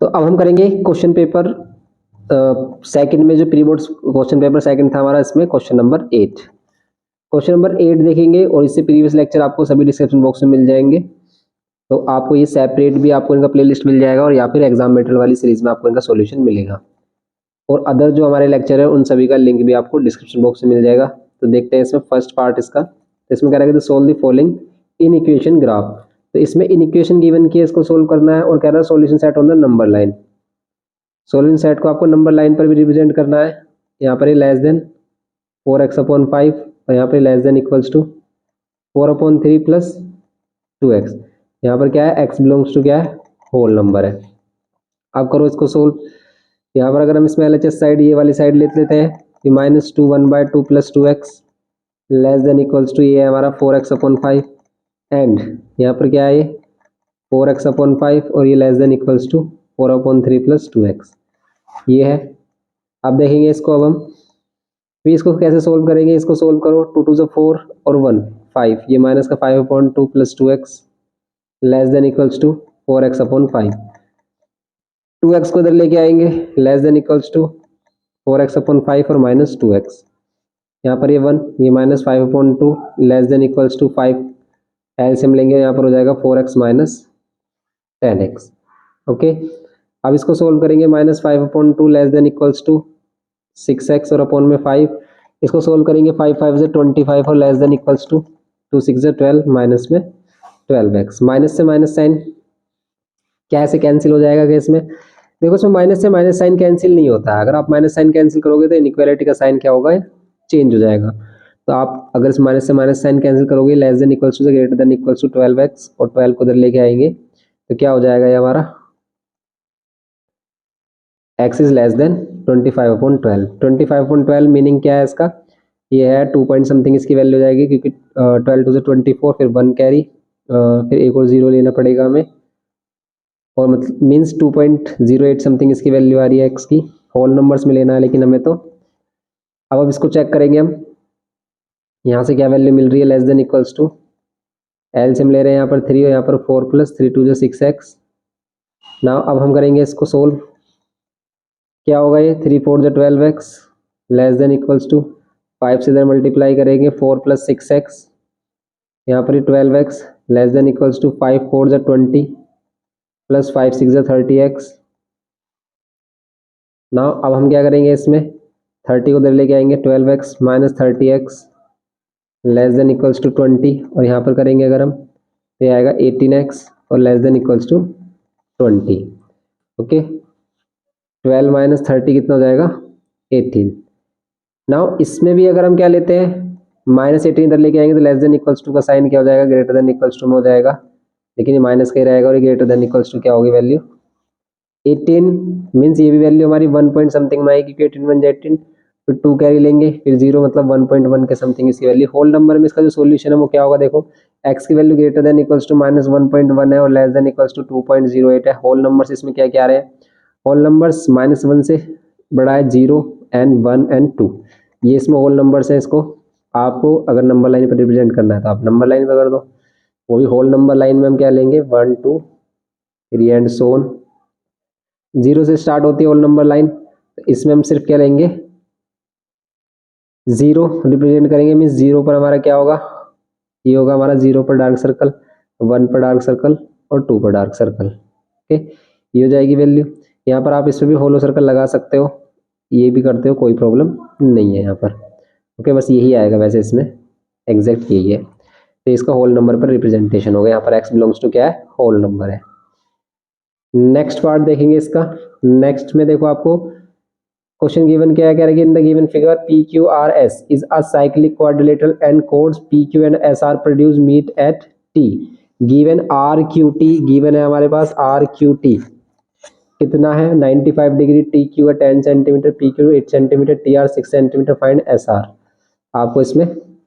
तो अब हम करेंगे क्वेश्चन पेपर सेकंड में, जो pre board question paper second था हमारा, इसमें क्वेश्चन नंबर 8 देखेंगे और इससे प्रीवियस लेक्चर आपको सभी डिस्क्रिप्शन बॉक्स में मिल जाएंगे। तो आपको ये सेपरेट भी आपको इनका प्लेलिस्ट मिल जाएगा और या फिर एग्जाम मटेरियल वाली सीरीज में आपको इनका सॉल्यूशन मिलेगा। और अदर जो हमारे लेक्चर है उन सभी का लिंक भी आपको डिस्क्रिप्शन बॉक्स में मिल जाएगा। तो देखते हैं इसमें फर्स्ट पार्ट इसका। तो इसमें कह रहा है कि solve the following in equation graph. तो इसमें इन इक्वेशन गिवन की है, इसको सोल्व करना है और कह रहा है solution set on the number line. Solution set को आपको नंबर लाइन पर भी रिप्रेजेंट करना है। यहाँ पर ये लेस देन 4x/5 और यहाँ पर less than equals to 4/3 plus 2x। यहाँ पर क्या है, x बिलोंग्स टू क्या है, होल नंबर है। अब करो इसको सोल्व। यहाँ पर अगर हम इसमें LHS साइड ये वाली साइड ले लेते हैं कि -2 1/2 plus 2x less than equals to ये है हमारा 4x/5 एंड यहाँ पर क्या है ये 4x/5 और ये less than equals to 4/3 plus 2x ये है। अब देखेंगे इसको, अब हम फिर इसको कैसे सोल्व करेंगे। इसको सोल्व करो, 2 2 4 और 1 5, ये माइनस का 5/2 plus 2x less than equals to 4x/5। 2x को इधर लेके आएंगे, less than equals to 4x/5 और माइनस 2x। यहाँ पर ये 1, ये minus 5/2 less than equals to 5, LCM लेंगे, यहाँ पर हो जाएगा 4x माइनस 10x। ओके, अब इसको सोल्व करेंगे, -5/2 less than equals to 6x और अपॉन में 5। इसको सोल्व करेंगे, 5 5 से 25 और लेस देन इक्वल्स टू 2 6 से 12 माइनस में 12x। माइनस से माइनस साइन क्या ऐसे कैंसिल हो जाएगा कि इसमें देखो, इसमें माइनस से माइनस साइन कैंसिल नहीं होता है। अगर आप माइनस साइन कैंसिल करोगे तो इनइक्वालिटी का साइन क्या होगा, चेंज हो जाएगा। तो आप अगर इस माइनस से माइनस साइन कैंसिल करोगे, लेस देन इक्वल्स टू से greater than equals to 12x और 12 को इधर लेके आएंगे तो क्या हो जाएगा, ये हमारा x is less than 25/12। 25/12 meaning क्या है इसका, ये है 2 पॉइंट समथिंग इसकी वैल्यू हो जाएगी, क्योंकि 12 2 से 24, फिर 1 कैरी, फिर एक और 0 लेना पड़ेगा हमें, और मतलब मीन्स 2.08 समथिंग इसकी वैल्यू आ रही है x की। होल नंबर्स में लेना है लेकिन हमें तो। अब इसको चेक करेंगे हम, यहाँ से क्या वैल्यू मिल रही है, less than equals to, LCM ले रहे हैं यहाँ पर 3 और यहाँ पर 4 प्लस 3 2 6x। ना अब हम करेंगे इसको सोल्व, क्या होगा ये 3 4 12x less than equals to 5 से इधर मल्टीप्लाई करेंगे 4 प्लस 6x, यहाँ पर 12x less than equals to 5 4 20 plus 5 6 30x। ना अब हम क्या करेंगे, इसमें 30 को इधर लेके आएंगे, 12x minus 30x less than equals to 20 और यहाँ पर करेंगे अगर हम तो आएगा 18x और less than equals to 20। Okay, 12 minus 30 कितना हो जाएगा, 18। नाउ इसमें भी अगर हम क्या लेते हैं, -18 इधर लेके आएंगे तो लेस देन इक्वल्स टू का साइन क्या हो जाएगा, ग्रेटर देन इक्वल्स टू में हो जाएगा, लेकिन ये माइनस का ही रहेगा और ये ग्रेटर देन इक्वल्स टू क्या होगी वैल्यू 18। मीन्स ये भी वैल्यू हमारी 1 पॉइंट समथिंग में आएगी, 18 1 18, फिर 2 कैरी लेंगे, फिर 0 मतलब 1.1 के समथिंग इसकी वैल्यू। होल नंबर में इसका जो सोल्यूशन है वो क्या होगा, देखो x की value greater than equals to -1.1 है और लेस देन इक्वल्स टू 2.08 है। होल नंबर्स इसमें क्या क्या आ रहे हैं, होल नंबर्स -1 से बड़ा है 0 एंड 1 एंड 2, ये इसमें होल नंबर्स है। इसको आपको अगर नंबर लाइन पर रिप्रेजेंट करना है तो आप नंबर लाइन पर कर दो, वो भी होल नंबर लाइन में हम क्या लेंगे 1 2 3 एंड सो ऑन। 0 से स्टार्ट होती है होल नंबर लाइन, तो इसमें हम सिर्फ क्या लेंगे 0 रिप्रेजेंट करेंगे। मीन्स 0 पर हमारा क्या होगा, ये होगा हमारा 0 पर डार्क सर्कल, 1 पर डार्क सर्कल और 2 पर डार्क सर्कल। ओके, ये हो जाएगी वैल्यू। यहाँ पर आप इसमें भी होलो सर्कल लगा सकते हो, ये भी करते हो, कोई प्रॉब्लम नहीं है यहाँ पर। ओके, बस यही आएगा वैसे इसमें, एग्जैक्ट यही है। तो इसका होल नंबर पर रिप्रेजेंटेशन होगा, यहाँ पर x बिलोंग्स टू क्या है, होल नंबर है। नेक्स्ट पार्ट देखेंगे इसका। नेक्स्ट में देखो आपको क्वेश्चन गिवन क्या है, कह रहे हैं in the given figure PQRS is a cyclic quadrilateral and chords PQ and SR produce meet at T given RQT। Given है हमारे पास RQT कितना है 95 डिग्री, TQ है 10 centimetre, PQ 8 centimetre, TR 6 centimetre. Find SR, आपको इसमें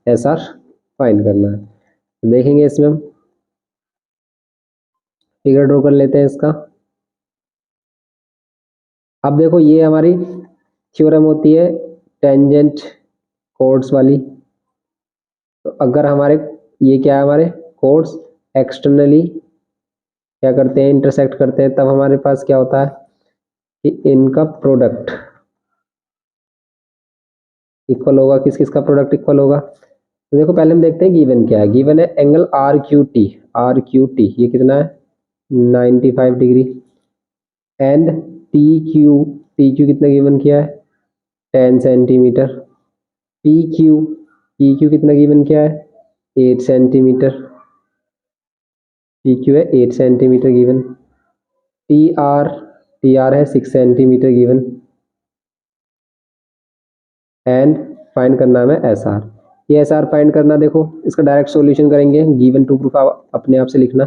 SR find करना है। तो देखेंगे इसमें हम फिगर ड्रॉ कर लेते हैं इसका। अब देखो ये हमारी थ्योरम होती है टेंजेंट कोड्स वाली। तो अगर हमारे ये क्या है, हमारे कोड्स एक्सटर्नली क्या करते हैं, इंटरसेक्ट करते हैं, तब हमारे पास क्या होता है कि इनका प्रोडक्ट इक्वल होगा, किस किस का प्रोडक्ट इक्वल होगा। तो देखो पहले हम देखते हैं गिवन क्या है। गिवन है angle R Q T, R Q T ये कितना है 95 डिग्री, एंड टी क्यू कितना गिवन किया है 10 सेंटीमीटर, पी क्यू कितना गिवन किया है 8 सेंटीमीटर, पी क्यू है 8 सेंटीमीटर गिवन, टी आर है 6 सेंटीमीटर गिवन, एंड फाइंड करना है एस आर। ये एस आर फाइंड करना, देखो इसका डायरेक्ट सॉल्यूशन करेंगे, गिवन टू प्रूफ अपने आप से लिखना।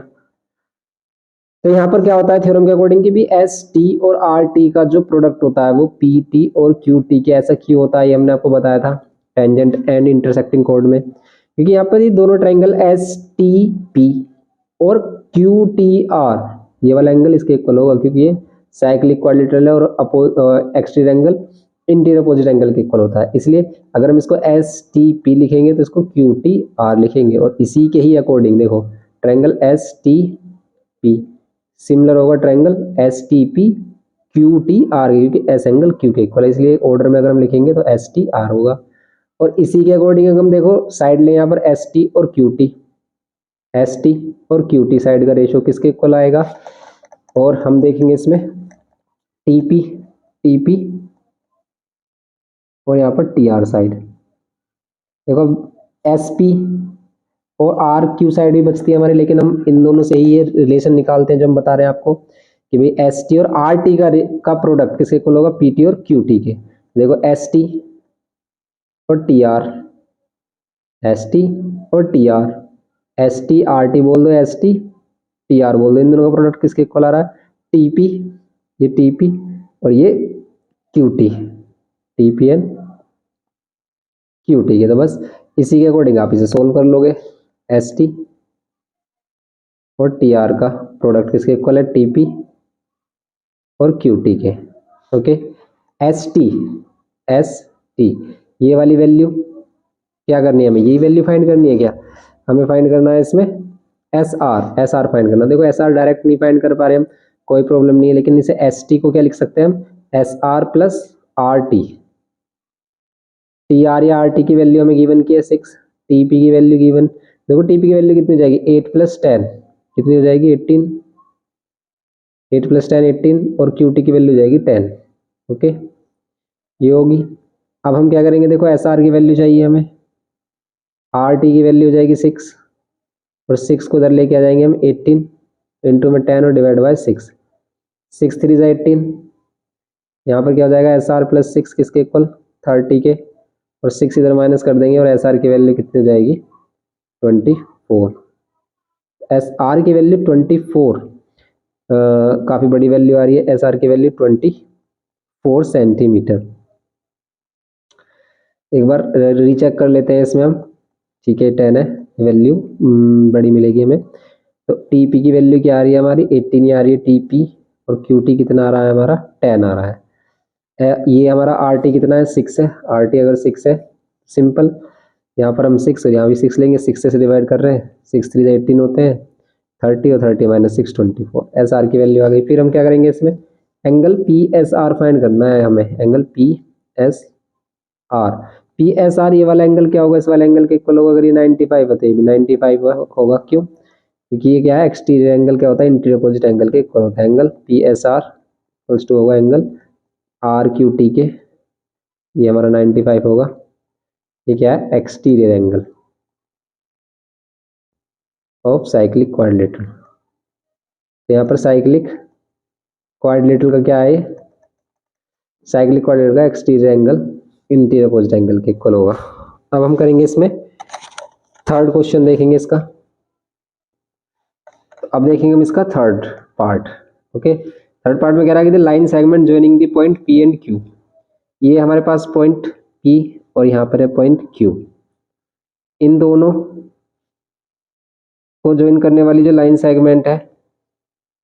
तो यहाँ पर क्या होता है थ्योरम के अकॉर्डिंग कि भी एस टी और आर टी का जो प्रोडक्ट होता है वो पी टी और क्यू टी के, ऐसा क्यों होता है ये हमने आपको बताया था टेंजेंट एंड इंटरसेक्टिंग कोड में, क्योंकि यहाँ पर ये दोनों ट्राइंगल एस टी पी और क्यू टी आर ये वाला एंगल इसके इक्वल होगा, क्योंकि ये साइक्लिक क्वाड्रिलेटरल है और exterior angle interior opposite angle के इक्वल होता है। इसलिए अगर हम इसको एस टी पी लिखेंगे तो इसको क्यू टी आर लिखेंगे, और इसी के ही अकॉर्डिंग देखो triangle S T P similar होगा triangle S T P Q T R, क्योंकि एस एंगल क्यू के इक्वल है, इसलिए ऑर्डर में अगर हम लिखेंगे तो एस टी आर होगा। और इसी के अकॉर्डिंग अगर हम देखो साइड ले यहाँ पर एस टी और क्यू टी, एस टी और क्यू टी साइड का रेशियो किसके इक्वल आएगा, और हम देखेंगे इसमें टी पी और यहाँ पर टी आर साइड, देखो एस पी और आर क्यू साइड भी बचती है हमारी, लेकिन हम इन दोनों से ही ये रिलेशन निकालते हैं जो हम बता रहे हैं आपको कि भाई एस टी और आर टी का प्रोडक्ट किसके इक्वल होगा पी टी और क्यू टी के। देखो एस टी और टी आर, एस टी और T R, S T R T बोल दो, एस टी टी आर बोल दो, इन दोनों का प्रोडक्ट किसके इक्वल आ रहा है टी पी, ये टी पी और ये Q T, T P and Q T है। तो बस इसी के अकॉर्डिंग आप इसे सोल्व कर लोगे, एस टी और टी आर का प्रोडक्ट किसके इक्वल है टी पी और क्यू टी के। ओके एस टी ये वाली वैल्यू क्या करनी है हमें, यही वैल्यू फाइंड करनी है क्या, हमें फाइंड करना है इसमें एस आर फाइंड करना। देखो एस आर डायरेक्ट नहीं फाइंड कर पा रहे हम, कोई प्रॉब्लम नहीं है, लेकिन इसे एस टी को क्या लिख सकते हैं हम S R plus R T, T R या आर टी की वैल्यू हमें गिवन की है 6, टी पी की वैल्यू गिवन, देखो टी पी की वैल्यू कितनी हो जाएगी 8 प्लस 10 कितनी हो जाएगी 18, 8 प्लस 10 18, और क्यू टी की वैल्यू हो जाएगी 10। ओके ये होगी। अब हम क्या करेंगे, देखो एस आर की वैल्यू चाहिए हमें, आर टी की वैल्यू हो जाएगी 6, और 6 को उधर लेके आ जाएंगे हम 18 इंटू में 10 और डिवाइड बाय 6, 6 3 18, यहाँ पर क्या हो जाएगा एस आर प्लस 6 किसके इक्वल 30 के, और 6 इधर माइनस कर देंगे और एस आर की वैल्यू कितनी हो जाएगी 24, एस आर की वैल्यू 24, काफ़ी बड़ी वैल्यू आ रही है, एस आर की वैल्यू 24 सेंटीमीटर। एक बार रीचेक कर लेते हैं इसमें हम, ठीक है 10 है वैल्यू बड़ी मिलेगी हमें। तो टी पी की वैल्यू क्या आ रही है हमारी 18 आ रही है टी पी, और क्यू टी कितना आ रहा है हमारा 10 आ रहा है। ये हमारा आर टी कितना है 6 है, आर टी अगर 6 है सिंपल, यहाँ पर हम 6 और यहाँ भी 6 लेंगे, 6 से डिवाइड कर रहे हैं, 6 3 18 होते हैं 30 और 30 माइनस 6 24, एस आर की वैल्यू आ गई। फिर हम क्या करेंगे इसमें angle P S are find करना है हमें, angle P S are, P S are ये वाला एंगल क्या होगा इस वाले एंगल के इक्वल होगा, अगर ये 95 है तो ये भी 95 होगा, क्यों क्योंकि ये क्या है एक्सटीरियर एंगल क्या होता है इंटीरियर अपोजिट एंगल के इक्वल होता है। Angle P S R equals to होगा एंगल आर क्यू टी के, ये हमारा 95 होगा, ये क्या है exterior angle of cyclic quadrilateral. तो यहाँ पर साइक्लिक क्वाड्रिलेटरल का क्या है, साइक्लिक क्वाड्रिलेटरल का exterior angle interior opposite angle के इक्वल होगा। अब हम करेंगे इसमें थर्ड क्वेश्चन देखेंगे इसका, तो अब देखेंगे हम इसका third part. Okay third part में कह रहा है कि the line segment joining the point P and Q, ये हमारे पास पॉइंट पी और यहाँ पर है पॉइंट क्यू, इन दोनों को ज्वाइन करने वाली जो लाइन सेगमेंट है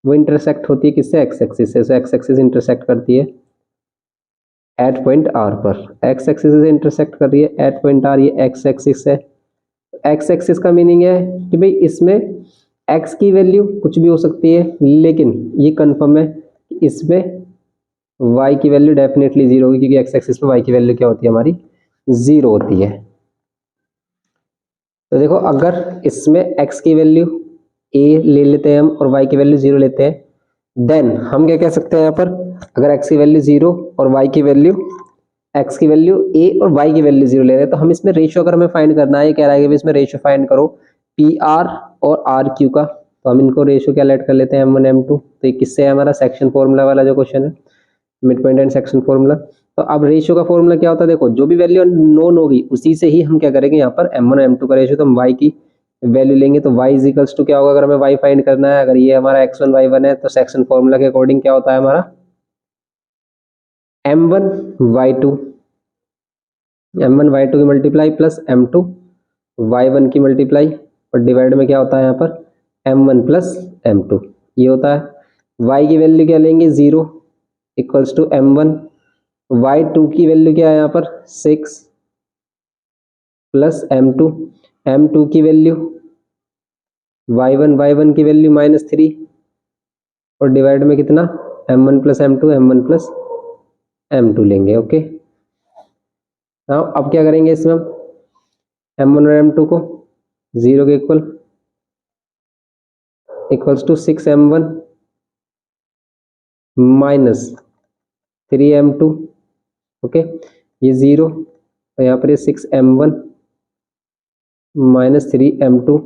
वो इंटरसेक्ट होती है किससे एक्स एक्सिस से, सो एक्स एक्सिस इंटरसेक्ट करती है एट पॉइंट आर पर, एक्स एक्सिस से इंटरसेक्ट कर रही है एट पॉइंट आर, ये एक्स एक्सिस है। एक्स एक्सिस का मीनिंग है कि भाई इसमें एक्स की वैल्यू कुछ भी हो सकती है, लेकिन ये कंफर्म है कि इसमें y की वैल्यू डेफिनेटली 0 होगी, क्योंकि एक्स एक्सिस पे y की वैल्यू क्या होती है हमारी 0 होती है। तो देखो अगर इसमें x की वैल्यू a ले लेते हैं हम और y की वैल्यू 0 लेते हैं, देन हम क्या कह सकते हैं यहाँ पर, अगर x की वैल्यू 0 और y की वैल्यू x की वैल्यू a और y की वैल्यू 0 ले रहे हैं, तो हम इसमें रेशियो अगर हमें फाइंड करना है, ये कह रहा है कि इसमें रेशियो फाइंड करो PR और RQ का, तो हम इनको रेशियो क्या लेट कर लेते हैं M1 M2। तो ये किससे है, हमारा सेक्शन फॉर्मूला वाला जो क्वेश्चन है, mid point and section formula. तो अब रेशियो का फॉर्मूला क्या होता है, देखो जो भी वैल्यू नोन होगी उसी से ही हम क्या करेंगे यहाँ पर M1 और M2 का रेशियो, तो हम y की वैल्यू लेंगे, तो y इज इक्वल्स टू क्या होगा, अगर हमें y फाइंड करना है, अगर ये हमारा x1 y1 है, तो सेक्शन फॉर्मूला के अकॉर्डिंग क्या होता है हमारा M1 y2 की मल्टीप्लाई प्लस M2 y1 की मल्टीप्लाई, और डिवाइड में क्या होता है यहाँ पर M1 प्लस M2 ये होता है। y की वैल्यू क्या लेंगे 0 इक्वल्स टू M1, y2 की वैल्यू क्या है यहाँ पर 6 प्लस M2 की वैल्यू y1 की वैल्यू -3, और डिवाइड में कितना M1 प्लस M2 लेंगे। ओके, अब क्या करेंगे इसमें हम M1 और M2 को 0 के equals to 6M1 -3M2। Okay, ये 0 और यहाँ पर ये 6M1 -3M2।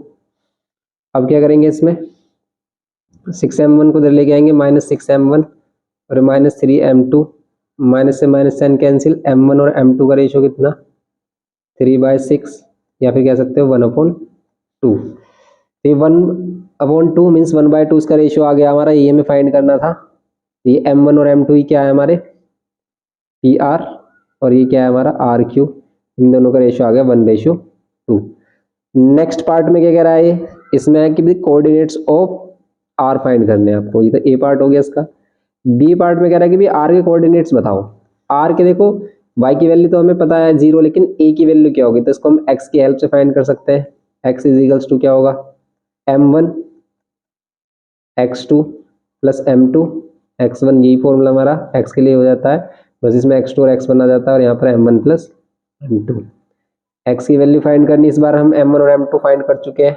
अब क्या करेंगे इसमें 6M1 को इधर लेके आएंगे -6M1 और -3M2, माइनस से माइनस साइन कैंसिल, M1 और M2 का रेशियो कितना 3/6, या फिर कह सकते हो 1/2। ये 1/2 मीन्स 1/2 इसका रेशियो आ गया हमारा, ये हमें फाइंड करना था। ये M1 और M2 ही क्या है हमारे PR, और ये क्या है हमारा RQ, इन दोनों का रेशियो आ गया 1/2। नेक्स्ट पार्ट में क्या कह रहा है ये, इसमें है कि कोऑर्डिनेट्स ऑफ R फाइंड करने हैं आपको, ये तो A पार्ट हो गया इसका। B पार्ट में कह रहा है कि भाई R के कोऑर्डिनेट्स बताओ। R के देखो y की वैल्यू तो हमें पता है 0, लेकिन a की वैल्यू क्या होगी, तो इसको हम x की हेल्प से फाइंड कर सकते हैं। x इज इक्वल्स टू क्या होगा M1 x2 plus M2 x1, यही फॉर्मूला हमारा x के लिए हो जाता है, बस इसमें x2 और x1 आ जाता है, और यहाँ पर M1 प्लस M2। x की वैल्यू फाइंड करनी, इस बार हम M1 और M2 फाइंड कर चुके हैं।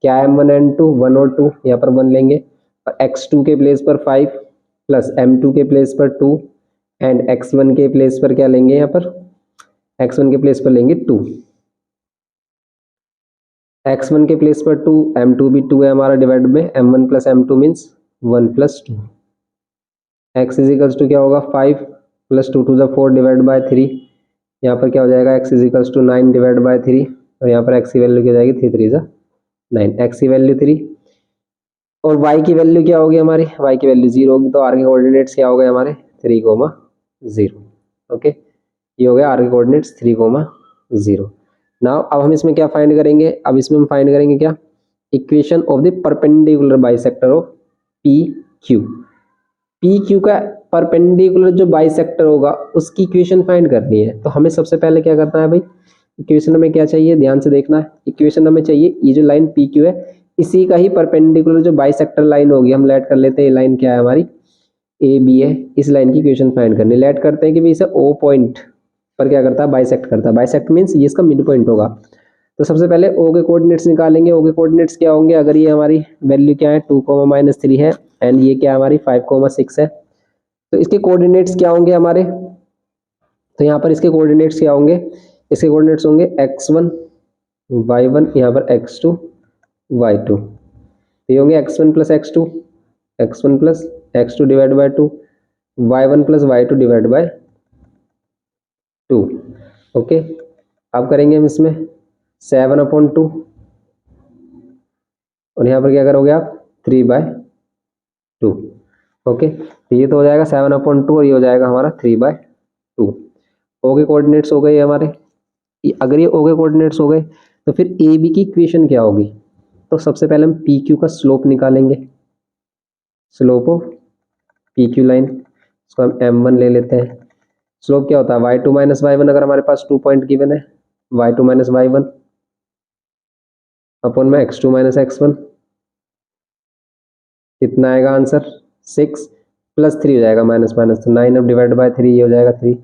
क्या है M1 M2 1 और 2, यहाँ पर 1 लेंगे, और x2 के प्लेस पर 5 प्लस M2 के प्लेस पर 2 एंड x1 के प्लेस पर क्या लेंगे, यहाँ पर x1 के प्लेस पर लेंगे 2, x1 के प्लेस पर 2, M2 भी 2 है हमारा, डिवाइड में M1 plus M2 means 1 plus 2। x is equals to क्या होगा 5 plus 2 to the 4 divide by 3, यहाँ पर क्या हो जाएगा x is equals to 9 divide by 3, और यहाँ पर x की वैल्यू क्या हो जाएगी 3 3 9, x की वैल्यू 3, और y की वैल्यू क्या होगी हमारी, y की वैल्यू 0 होगी, तो r के कोऑर्डिनेट्स क्या हो गए हमारे 3,0। ओके, ये हो गया r के कोऑर्डिनेट्स 3,0। नाउ अब हम इसमें क्या फाइंड करेंगे, अब इसमें हम फाइंड करेंगे क्या, equation of the perpendicular bisector of PQ का परपेंडिकुलर जो बाइसेक्टर होगा उसकी इक्वेशन फाइंड करनी है। तो हमें सबसे पहले क्या करना है भाई, इक्वेशन हमें क्या चाहिए, ध्यान से देखना है। इक्वेशन हमें चाहिए ये जो लाइन PQ है इसी का ही परपेंडिकुलर जो बाइसेक्टर लाइन होगी, हम लेट कर लेते हैं, ये लाइन क्या है हमारी AB है, इस लाइन की इक्वेशन फाइंड करनी। लेट करते हैं कि भाई इसे O पॉइंट पर क्या करता है बाइसेक्ट करता है, बाइसेक्ट मीन्स ये इसका मिड पॉइंट होगा। तो सबसे पहले O के कोऑर्डिनेट्स निकालेंगे। O के कोऑर्डिनेट्स क्या होंगे, अगर ये हमारी वैल्यू क्या है 2, -3 है, एंड ये क्या हमारी 5, 6 है, तो इसके कोऑर्डिनेट्स क्या होंगे हमारे, तो यहाँ पर इसके कोऑर्डिनेट्स क्या होंगे, इसके कोऑर्डिनेट्स होंगे x1 y1, यहाँ पर x2 y2, ये होंगे x1 plus x2 divide by 2, y1 plus y2 divide by 2। Okay, अब करेंगे हम इसमें 7/2, और यहाँ पर क्या करोगे आप 3/2। ओके, तो ये तो हो जाएगा 7/2, और ये हो जाएगा हमारा 3/2। O के कोऑर्डिनेट्स हो गए हमारे, अगर ये O के कोऑर्डिनेट्स हो गए तो फिर AB की इक्वेशन क्या होगी, तो सबसे पहले हम PQ का स्लोप निकालेंगे, स्लोप ऑफ PQ लाइन, इसको हम M1 ले लेते हैं। स्लोप क्या होता है y2 माइनस y1, अगर हमारे पास 2 पॉइंट गिवन है, y2 माइनस y1 अपॉन में x2 माइनस x1, कितना आएगा आंसर 6, +3 हो जाएगा, माइनस माइनस तो 9 अब डिवाइड बाय 3 ये हो जाएगा 3। तो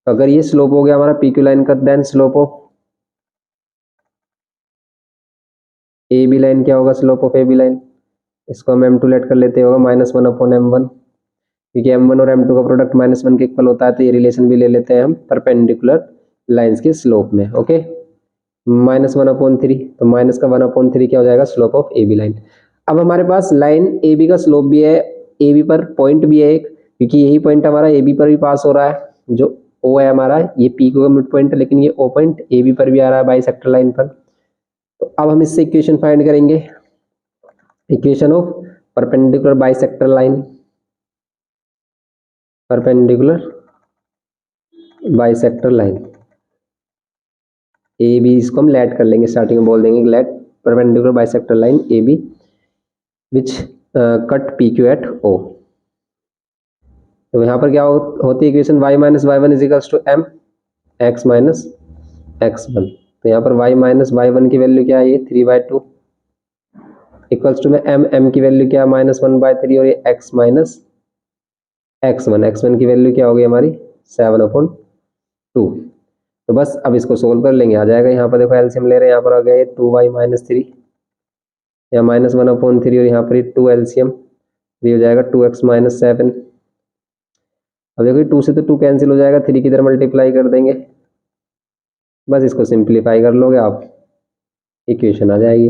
अगर ये स्लोप हो गया हमारा PQ लाइन का, then slope of AB line क्या होगा, स्लोप ऑफ AB लाइन, इसको हम M2 लेट कर लेते होगा -1/m1, क्योंकि M1 और M2 का प्रोडक्ट -1 के इक्वल होता है, तो ये रिलेशन भी ले लेते हैं हम परपेंडिकुलर लाइंस के स्लोप में। ओके, -1/3, तो माइनस का 1/3 क्या हो जाएगा, स्लोप ऑफ AB लाइन। अब हमारे पास लाइन AB का स्लोप भी है, AB पर पॉइंट भी है एक, क्योंकि यही पॉइंट हमारा AB पर भी पास हो रहा है, जो O है हमारा, ये PQ का मिड पॉइंट है, लेकिन ये O पॉइंट AB पर भी आ रहा है बाइसेक्टर लाइन पर। तो अब हम इससे इक्वेशन फाइंड करेंगे, equation of perpendicular bisector line, perpendicular bisector line AB, इसको हम लेट कर लेंगे, स्टार्टिंग में बोल देंगे let perpendicular bisector line AB which cut PQ at O। तो यहाँ पर क्या होती है equation, y minus y1 is equals to m x minus x1। तो यहाँ पर y माइनस y1 की वैल्यू क्या है, ये 3/2 इक्वल्स टू में m की वैल्यू क्या है, -1/3, और ये x माइनस x1 की वैल्यू क्या होगी हमारी 7/2। तो बस अब इसको सोल्व कर लेंगे, आ जाएगा। यहाँ पर देखो एलसीएम ले रहे हैं, यहाँ पर आ गया 2y माइनस 3 या -1/3, और यहाँ पर 2 एलसीएम, ये हो जाएगा 2x माइनस 7। अब देखो 2 से तो 2 कैंसिल हो जाएगा, 3 की इधर मल्टीप्लाई कर देंगे, बस इसको सिंप्लीफाई कर लोगे आप, इक्वेशन आ जाएगी।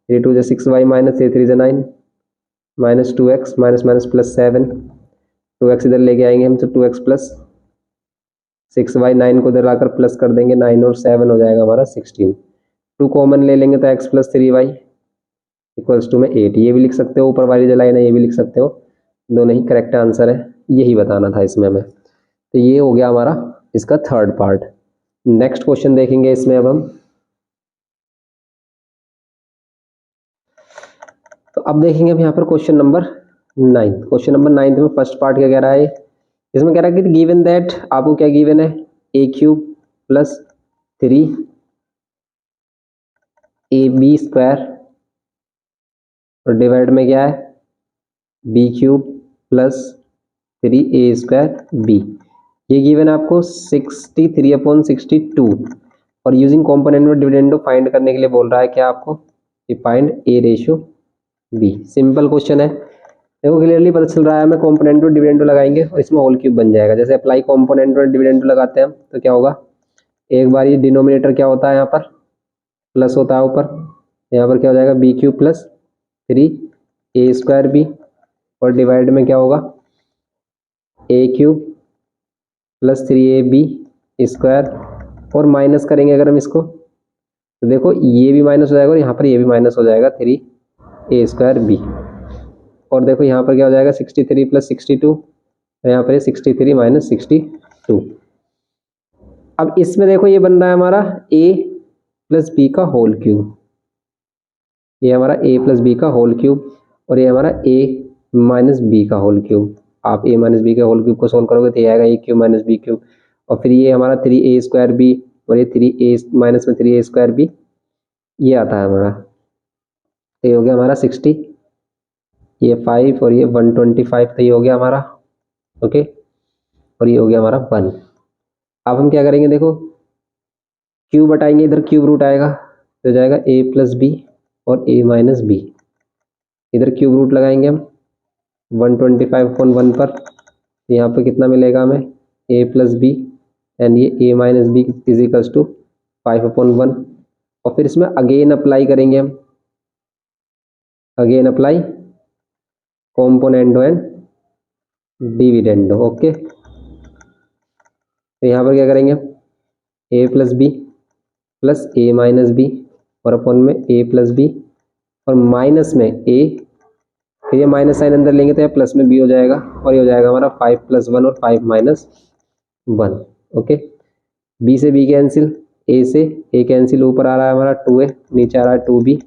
3 2 6y minus 3 3 9 minus 2x minus minus +7, 2x इधर लेके आएंगे हम, तो 2x प्लस 6y, 9 को इधर लाकर प्लस कर देंगे, 9 और 7 हो जाएगा हमारा 16। 2 कॉमन ले लेंगे तो x plus 3y equals to में 8। ये भी लिख सकते हो, ऊपर वाली जो लाइन है ये भी लिख सकते हो, दोनों ही करेक्ट आंसर है, यही बताना था इसमें हमें। तो ये हो गया हमारा इसका थर्ड पार्ट। नेक्स्ट क्वेश्चन देखेंगे इसमें अब हम। तो अब देखेंगे हम यहाँ पर क्वेश्चन नंबर 9। क्वेश्चन नंबर 9 में फर्स्ट पार्ट क्या कह रहा है, इसमें कह रहा है कि गिवन दैट, आपको क्या गिवन है, a³ प्लस 3ab² और डिवाइड में क्या है b³ प्लस 3a²b। ये गिवन है आपको 63/62, और यूजिंग कॉम्पोनेंट में डिविडेंडो फाइंड करने के लिए बोल रहा है क्या आपको, कि फाइंड a/b। सिंपल क्वेश्चन है, देखो क्लियरली पता चल रहा है हमें, कॉम्पोनेंट में डिविडेंडो लगाएंगे और इसमें होल क्यूब बन जाएगा। जैसे अप्लाई कॉम्पोनेंट में डिविडेंडो लगाते हैं हम, तो क्या होगा, एक बार ये डिनोमिनेटर क्या होता है, यहाँ पर प्लस होता है ऊपर, यहाँ पर क्या हो जाएगा b³ प्लस 3a² b, और डिवाइड में क्या होगा a³ प्लस 3ab², और माइनस करेंगे अगर हम इसको, तो देखो ये भी माइनस हो जाएगा और यहाँ पर ये भी माइनस हो जाएगा 3a² b, और देखो यहाँ पर क्या हो जाएगा 63 प्लस 62, यहाँ पर 63 माइनस 62। अब इसमें देखो ये बन रहा है हमारा a प्लस बी का होल क्यूब, ये हमारा a प्लस बी का होल क्यूब, और ये हमारा a माइनस बी का होल क्यूब। आप a माइनस बी के होल क्यूब को सोल्व करोगे तो ये आएगा a³ माइनस b³, और फिर ये हमारा 3a² b, और ये 3a माइनस में 3a² b, ये आता है हमारा, तो ये हो गया हमारा 60, ये 5 और ये 125, तो ये हो गया हमारा ओके, और ये हो गया हमारा 1। अब हम क्या करेंगे, देखो क्यूब हटाएंगे, इधर क्यूब रूट आएगा, तो जाएगा a प्लस बी और a माइनस बी, इधर क्यूब रूट लगाएंगे हम 125/1 पर, यहाँ पर कितना मिलेगा हमें a प्लस बी एंड ये a minus B is equals to 5/1, और फिर इसमें अगेन अप्लाई करेंगे हम, again apply componendo and dividendo. Okay, तो यहाँ पर क्या करेंगे, a plus B plus a minus B, और अपन में a प्लस बी और माइनस में a, फिर ये माइनस साइन अंदर लेंगे तो यह प्लस में b हो जाएगा, और ये हो जाएगा हमारा 5 + 1 और 5 - 1। ओके, b से b कैंसिल, a से a कैंसिल, ऊपर आ रहा है हमारा 2a, नीचे आ रहा है 2b,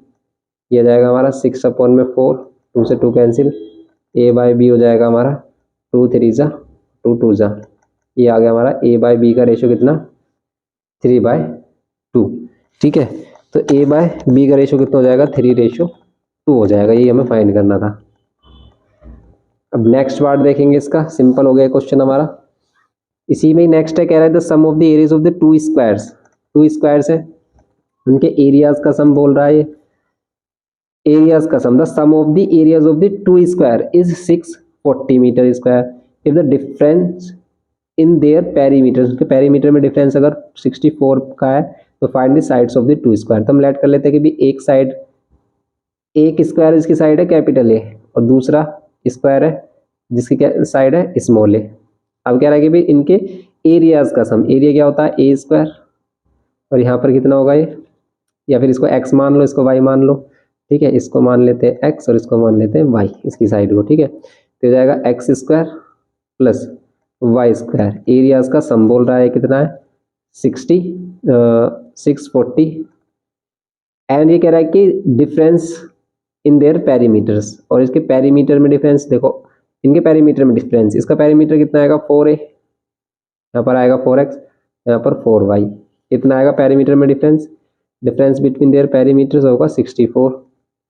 ये जाएगा हमारा 6/4, 2 से 2 कैंसिल, a/b हो जाएगा हमारा 2 3 ज़ा 2 2 ज़ा, ये आ गया हमारा a/b का रेशियो कितना 3/2। ठीक है, तो a/b का रेशियो कितना हो जाएगा 3/2 हो जाएगा, ये हमें फाइंड करना था। अब नेक्स्ट पार्ट देखेंगे इसका, सिंपल हो गया क्वेश्चन हमारा। इसी में नेक्स्ट है, कह रहा है the sum of the areas of the two squares है, उनके एरियाज का सम बोल रहा है। एरियाज का सम, the sum of the areas of the two square is 640 metre square if the difference in their perimeter, उनके पेरीमीटर में डिफरेंस अगर 64 का है तो find the sides of the two square. तो हम लेट कर लेते हैं कि भी एक साइड, एक स्क्वायर इसकी साइड है कैपिटल ए और दूसरा स्क्वायर है जिसकी क्या साइड है स्मॉल ए। अब कह रहा है कि भाई इनके एरियाज का सम, एरिया क्या होता है ए स्क्वायर, और यहाँ पर कितना होगा ये, या फिर इसको एक्स मान लो, इसको वाई मान लो, ठीक है, इसको मान लेते हैं एक्स और इसको मान लेते हैं वाई, इसकी साइड को, ठीक है। तो हो जाएगा X square plus Y square, areas का सम बोल रहा है कितना है 640, एंड ये कह रहा है कि डिफरेंस इन देयर पेरीमीटर्स, और इसके पेरीमीटर में डिफरेंस देखो, इनके पेरीमीटर में डिफरेंस, इसका पेरीमीटर कितना आएगा 4a, यहाँ पर आएगा 4x, यहाँ पर 4y, कितना आएगा पेरीमीटर में डिफरेंस बिटवीन देयर पेरीमीटर्स होगा 64।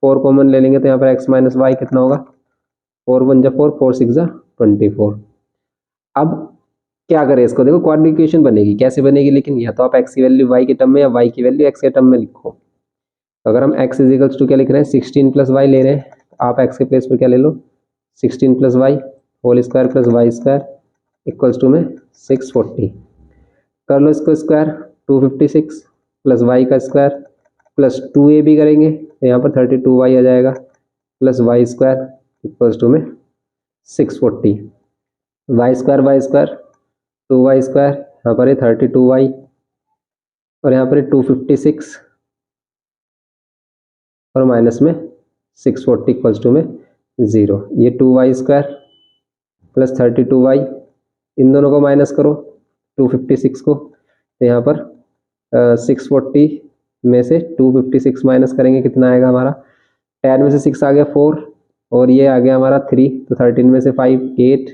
4 कॉमन ले लेंगे तो यहाँ पर x माइनस वाई कितना होगा 4 1 जा 4, 4 6 जा 24। अब क्या करें इसको, देखो क्वाड्रेटिक इक्वेशन बनेगी, कैसे बनेगी, लेकिन या तो आप x की वैल्यू y के टर्म में या y की वैल्यू x के टर्म में लिखो। तो अगर हम x इज इक्वल्स टू क्या लिख रहे हैं 16 प्लस वाई ले रहे हैं, आप x के प्लेस पर क्या ले लो 16 plus Y whole square plus Y square equals to में 640, कर लो इसको स्क्वायर 256 प्लस वाई का स्क्वायर प्लस 2a भी करेंगे तो यहाँ पर 32y आ जाएगा plus Y square equals to में 640, वाई स्क्वायर 2y स्क्वायर, यहाँ पर है 32y और यहाँ पर है 256 और माइनस में 640 इक्वल्स टू में 0। ये 2y स्क्वायर प्लस 32y, इन दोनों को माइनस करो 256 को, तो यहाँ पर 640 में से 256 माइनस करेंगे कितना आएगा हमारा, 10 में से 6 आ गया 4 और ये आ गया हमारा 3, तो 13 में से 5 8,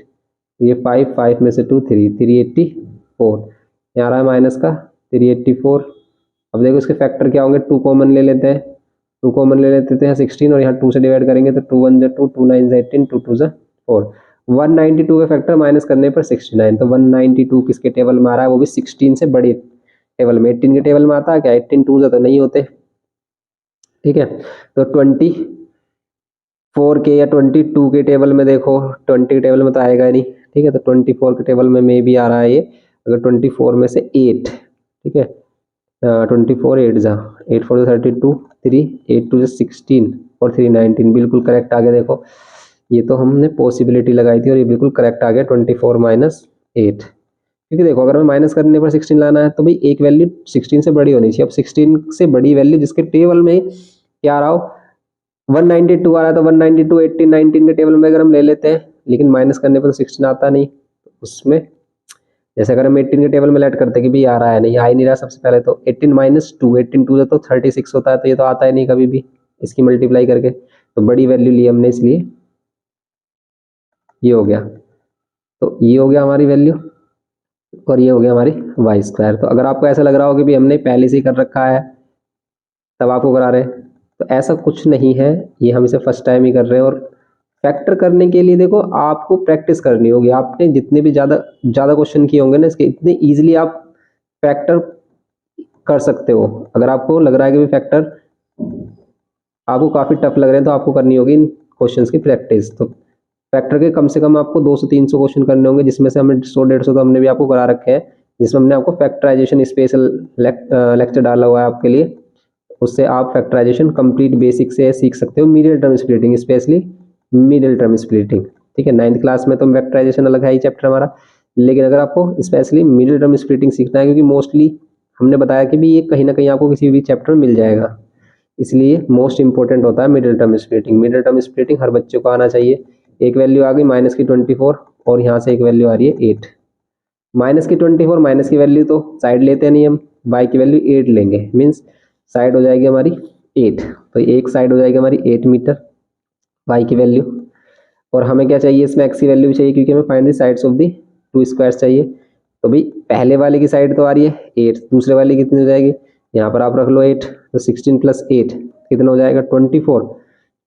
ये 5 में से 2 3, 384, यहाँ रहा है माइनस का 384। अब देखो इसके फैक्टर क्या होंगे, 2 कॉमन ले लेते हैं, 2 कॉमन ले लेते हैं 16 और यहाँ 2 से डिवाइड करेंगे तो 2 1 जा 2, 2 9 जा 18, 2 2 जा 4, 192 का फैक्टर माइनस करने पर 69, तो 192 किसके टेबल में आ रहा है, वो भी 16 से बड़ी टेबल में, 18 के टेबल में आता है क्या, 18 2 जा तो नहीं होते, ठीक है। तो 24 के या 22 के टेबल में देखो, 20 के टेबल में तो आएगा ही नहीं, ठीक है, तो 24 के टेबल में मे भी आ रहा है ये, अगर 24 में से 8, ठीक है, 24 8 जा 8 4 32, 3 8 2 16 और 3 19, बिल्कुल करेक्ट आ गया। देखो ये तो हमने पॉसिबिलिटी लगाई थी और ये बिल्कुल करेक्ट आ गया 24 माइनस 8, क्योंकि देखो अगर हमें माइनस करने पर 16 लाना है तो भाई एक वैल्यू 16 से बड़ी होनी चाहिए। अब 16 से बड़ी वैल्यू जिसके टेबल में क्या आ रहा हो 192 आ रहा है, तो 192 18 19 के टेबल में अगर हम ले लेते हैं, लेकिन माइनस करने पर तो 16 आता नहीं, उसमें जैसे अगर हम 18 के टेबल में लेट करते कि भी आ रहा है, नहीं आ ही नहीं रहा, सबसे पहले तो 18 माइनस 2, 18 2 तो 36 होता है, तो ये तो आता है नहीं कभी भी इसकी मल्टीप्लाई करके, तो बड़ी वैल्यू ली हमने इसलिए ये हो गया, तो ये हो गया हमारी वैल्यू और ये हो गया हमारी वाई स्क्वायर। तो अगर आपको ऐसा लग रहा हो कि भी हमने पहले से ही कर रखा है तब आपको करा रहे हैं, तो ऐसा कुछ नहीं है, ये हम इसे फर्स्ट टाइम ही कर रहे हैं। और फैक्टर करने के लिए देखो आपको प्रैक्टिस करनी होगी, आपने जितने भी ज़्यादा क्वेश्चन किए होंगे ना इसके, इतने ईजिली आप फैक्टर कर सकते हो। अगर आपको लग रहा है कि भी फैक्टर आपको काफ़ी टफ लग रहे हैं तो आपको करनी होगी इन क्वेश्चंस की प्रैक्टिस। तो फैक्टर के कम से कम आपको 200 300 क्वेश्चन करने होंगे, जिसमें से हमने 100 150 तो हमने भी आपको करा रखे हैं, जिसमें हमने आपको फैक्टराइजेशन स्पेशल लेक्चर डाला हुआ है आपके लिए, उससे आप फैक्टराइजेशन कंप्लीट बेसिक से सीख सकते हो। Middle term splitting, specially middle term splitting, ठीक है। 9th क्लास में तो फैक्टराइजेशन अलग है ही चैप्टर हमारा, लेकिन अगर आपको स्पेशली मिडिल टर्म स्प्लिटिंग सीखना है, क्योंकि मोस्टली हमने बताया कि भी ये कहीं ना कहीं आपको किसी भी चैप्टर में मिल जाएगा, इसलिए मोस्ट इंपॉर्टेंट होता है middle term splitting. Middle term splitting हर बच्चे को आना चाहिए। एक वैल्यू आ गई माइनस की 24 और यहाँ से एक वैल्यू आ रही है 8, माइनस की 24 माइनस की वैल्यू तो साइड लेते नहीं हम, बाई की वैल्यू 8 लेंगे, मीन्स साइड हो जाएगी हमारी 8, तो एक साइड हो जाएगी हमारी 8 मीटर वाई की वैल्यू। और हमें क्या चाहिए इसमें एक्स की वैल्यू भी चाहिए, क्योंकि हमें find the sides of the two squares चाहिए। तो भाई पहले वाले की साइड तो आ रही है 8, दूसरे वाले की कितनी हो जाएगी, यहाँ पर आप रख लो 8, तो 16 प्लस 8 कितना हो जाएगा 24,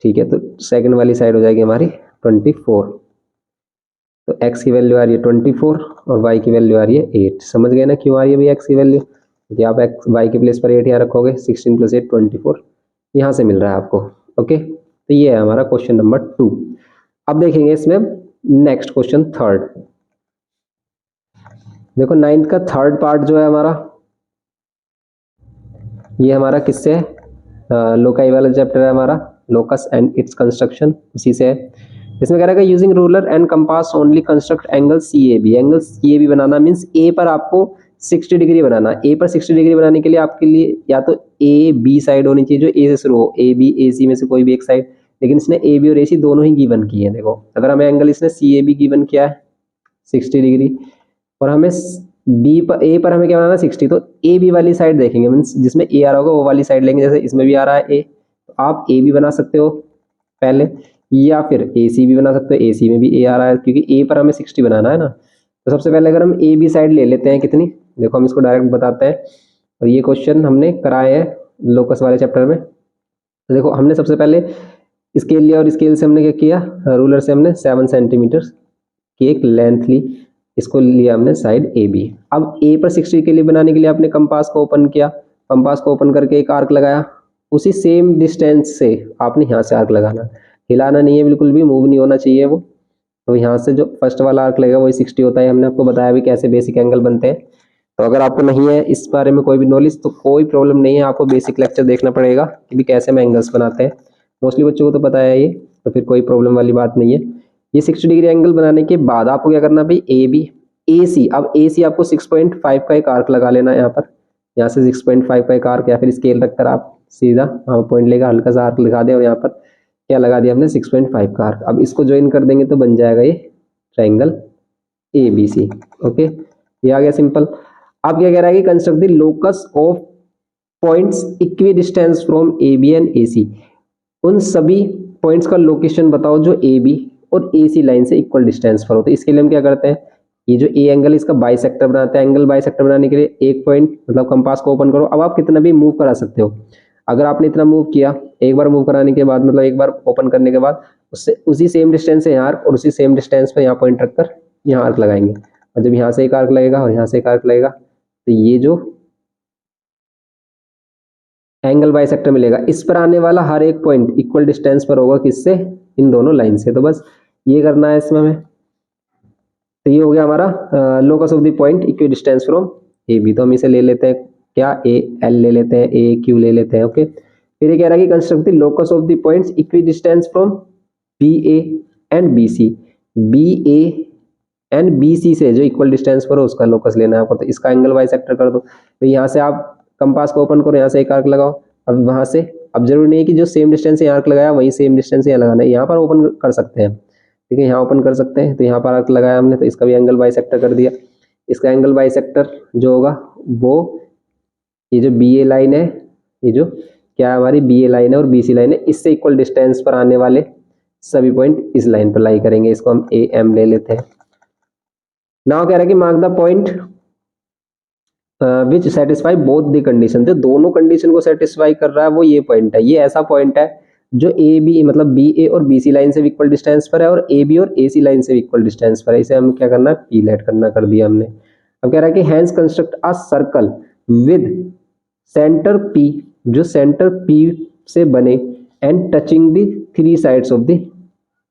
ठीक है। तो सेकंड वाली साइड हो जाएगी हमारी 24। तो x की वैल्यू आ रही है 24 और y की वैल्यू आ रही है 8। समझ गए ना क्यों आ रही है भैया x की वैल्यू, क्योंकि आप y के प्लेस पर 8 यहाँ रखोगे, 16 + 8 24 यहाँ से मिल रहा है आपको। ओके, तो ये है हमारा क्वेश्चन नंबर 2। अब देखेंगे इसमें नेक्स्ट क्वेश्चन थर्ड। देखो 9th का थर्ड पार्ट जो है हमारा, ये हमारा किससे है, लोकाई वाला चैप्टर है हमारा, लोकस एंड इट्स कंस्ट्रक्शन, उसी से है। इसमें कह रहा है using ruler and compass only construct angle CAB। Angle CAB banana means A पर आपको 60 डिग्री बनाना। A पर 60 डिग्री बनाने के लिए आपके लिए या तो AB साइड होनी चाहिए जो A से शुरू हो, AB AC में से कोई भी एक साइड, लेकिन इसने AB और AC दोनों ही गिवन किए हैं। देखो अगर हमें एंगल इसने CAB गिवन किया है 60 डिग्री और हमें A पर हमें क्या बनाना 60, तो AB वाली साइड देखेंगे, मीन्स जिसमें A आ रहा होगा वो वाली साइड लेंगे। जैसे इसमें भी आ रहा है A, तो आप A भी बना सकते हो पहले, या फिर AC भी बना सकते हो, AC में भी A आ रहा है क्योंकि A पर हमें 60 बनाना है ना। तो सबसे पहले अगर हम AB साइड ले लेते हैं कितनी, देखो हम इसको डायरेक्ट बताते हैं, और ये क्वेश्चन हमने कराए हैं लोकस वाले चैप्टर में। तो देखो हमने सबसे पहले स्केल लिया और स्केल से हमने क्या किया, रूलर से हमने 7 सेंटीमीटर की एक लेंथ ली, इसको लिया हमने साइड AB। अब A पर 60 के लिए बनाने के लिए आपने कंपास को ओपन किया, कंपास को ओपन करके एक आर्क लगाया, उसी सेम डिस्टेंस से आपने यहाँ से आर्क लगाना, हिलाना नहीं है बिल्कुल भी, मूव नहीं होना चाहिए वो। तो यहाँ से जो फर्स्ट वाला आर्क लगेगा वही 60 होता है। हमने आपको बताया भी कैसे बेसिक एंगल बनते हैं। तो अगर आपको नहीं है इस बारे में कोई भी नॉलेज तो कोई प्रॉब्लम नहीं है, आपको बेसिक लेक्चर देखना पड़ेगा कि भी कैसे हम एंगल्स बनाते हैं। मोस्टली बच्चों को तो पता है ये, तो फिर कोई प्रॉब्लम वाली बात नहीं है। ये 60 डिग्री एंगल बनाने के बाद आपको क्या करना भाई, AB AC, अब AC आपको 6.5 का एक आर्क लगा लेना है यहाँ पर, यहाँ से 6.5 का एक आर्क, या फिर स्केल रखकर आप सीधा पॉइंट लेकर हल्का सा आर्क लगा दें और यहाँ पर क्या लगा दिया हमने 6.5 का आर्क। अब इसको ज्वाइन कर देंगे तो बन जाएगा ये ट्रायंगल ABC। ओके, ये आ गया सिंपल। अब क्या कह रहा है कि construct the locus of points equi distance from AB and AC। उन सभी पॉइंट्स का लोकेशन बताओ जो AB और AC लाइन से इक्वल डिस्टेंस पर हो। तो इसके लिए हम क्या करते हैं, ये जो A एंगल इसका बाइसेक्टर बनाते हैं। एंगल बाइसेक्टर बनाने के लिए एक पॉइंट मतलब कंपास को ओपन करो। अब आप कितना भी मूव करा सकते हो, अगर आपने इतना मूव किया, एक बार मूव कराने के बाद मतलब एक बार ओपन करने के बाद उससे उसी सेम डिस्टेंस से यहाँ आर्क और उसी सेम डिस्टेंस पे यहाँ पॉइंट रखकर यहाँ आर्क लगाएंगे, और जब यहाँ से एक आर्क लगेगा और यहाँ से एक आर्क लगेगा तो ये जो एंगल बाइसेक्टर मिलेगा इस पर आने वाला हर एक पॉइंट इक्वल डिस्टेंस पर होगा, किससे, इन दोनों लाइन से। तो बस ये करना है इसमें हमें। तो ये हो गया हमारा locus of the point equi distance from AB। तो हम इसे ले लेते हैं क्या, AL ले लेते हैं, AQ ले लेते हैं। ओके, फिर ये कह रहा है कि construct the locus of the points equi distance from BA and BC। BA and BC से जो इक्वल डिस्टेंस पर हो उसका लोकस लेना है आपको। तो इसका एंगल बाइसेक्टर कर दो। तो यहाँ से आप कंपास को ओपन करो, यहाँ से एक आर्क लगाओ। अब वहां से, अब जरूरी नहीं है कि जो सेम डिस्टेंस से आर्क लगाया वही सेम डिस्टेंस से यहाँ लगाना है, यहाँ पर ओपन कर सकते हैं, ठीक है, यहाँ ओपन कर सकते हैं। तो यहाँ पर आर्क लगाया हमने, तो इसका भी एंगल बाइसेक्टर कर दिया। इसका एंगल बाइसेक्टर जो होगा वो ये जो BA लाइन है, ये जो क्या है हमारी BA लाइन है और BC लाइन है, इससे इक्वल डिस्टेंस पर आने वाले सभी पॉइंट इस लाइन पर लाई करेंगे। इसको हम AM ले लेते हैं। नाउ कह रहा है कि mark the point which satisfy both the condition. जो दोनों कंडीशन को सेटिस्फाई कर रहा है वो ये पॉइंट है। ये ऐसा पॉइंट है जो AB मतलब BA और BC लाइन से इक्वल डिस्टेंस पर है और AB और AC लाइन से इक्वल डिस्टेंस पर है। इसे हम क्या करना है, P लेट करना कर दिया हमने। अब कह रहा है कि hence construct a circle with centre P, जो सेंटर P से बने and touching the 3 sides of the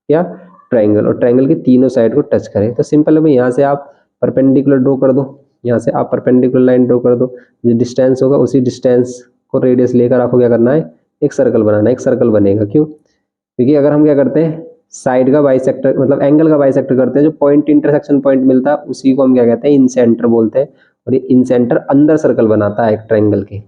क्या ट्रायंगल, और ट्रायंगल के तीनों साइड को टच करें। तो सिंपल है भाई, यहाँ से आप परपेंडिकुलर ड्रॉ कर दो, यहाँ से आप परपेंडिकुलर लाइन ड्रॉ कर दो, जो डिस्टेंस होगा उसी डिस्टेंस को रेडियस लेकर आपको क्या करना है, एक सर्कल बनाना है। एक सर्कल बनेगा, क्यों, क्योंकि अगर हम क्या करते हैं साइड का बाइसेक्टर मतलब एंगल का बाइसेक्टर करते हैं, जो पॉइंट इंटरसेक्शन पॉइंट मिलता है उसी को हम क्या कहते हैं, इन सेंटर बोलते हैं। और ये इन सेंटर अंदर सर्कल बनाता है एक ट्रायंगल के।